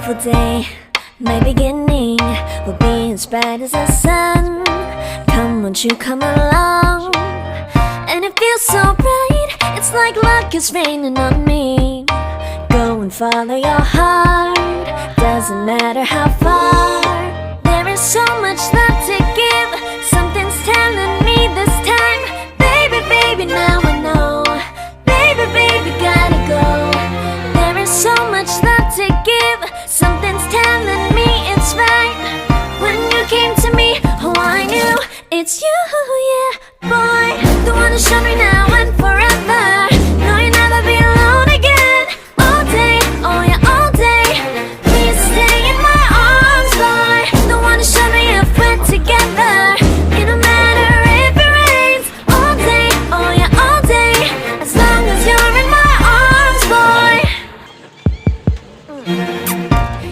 beautiful day. My beginning will be as bright as the sun. Come, won't you come along? And it feels so bright, it's like luck is raining on me. Go and follow your heart, doesn't matter how far. There is so much love to give, something's telling me this time. Baby, baby, now I know. Baby, baby, gotta go. There is so much love to give, something's telling me it's right. When you came to me, oh I knew it's you, yeah, boy. The one who showed me now and forever. No, you'll never be alone again. All day, oh yeah, all day. Please stay in my arms, boy. The one who showed me if we're together. It don't matter if it rains. All day, oh yeah, all day. As long as you're in my arms, boy.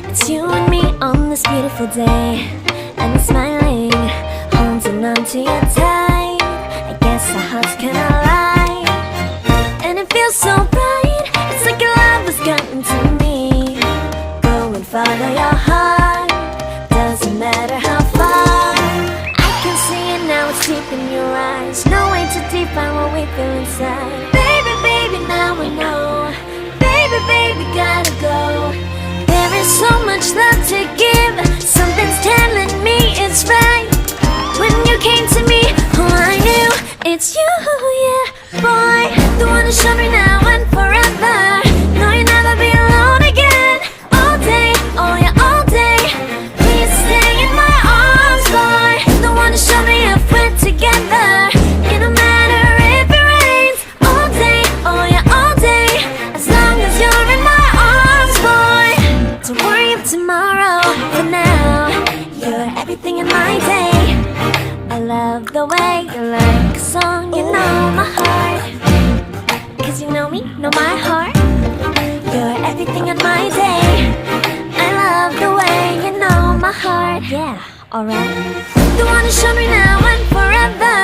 It's you and me on this beautiful day, and I'm smiling, holding on to you tight. I guess our hearts cannot lie, and it feels so bright. It's like your love has gotten to me. Go and follow your heart, doesn't matter how far. I can see it now, it's deep in your eyes. No way to define what we feel inside. Baby, baby, now I know. Baby, baby, gotta go. There is so much love to give, something's telling me it's right. When you came to me, oh I knew it's you, yeah, boy. The one who showed me now and forever. No, you'll never be alone again. All day, oh yeah, all day. Please stay in my arms, boy. The one who showed me if we're together. It don't matter if it rains. All day, oh yeah, all day. As long as you're in my arms, boy. Don't worry of tomorrow, for now you're everything in my day. I love the way you like a song, you know my heart. Cause you know me, know my heart. You're everything in my day. I love the way you know my heart. Yeah, alright. The one who showed me now and forever.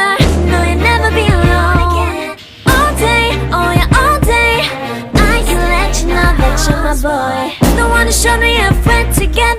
No, you'll never be alone again. All day, oh yeah, all day. I can let you know that you're my boy. The one who showed me if we're together.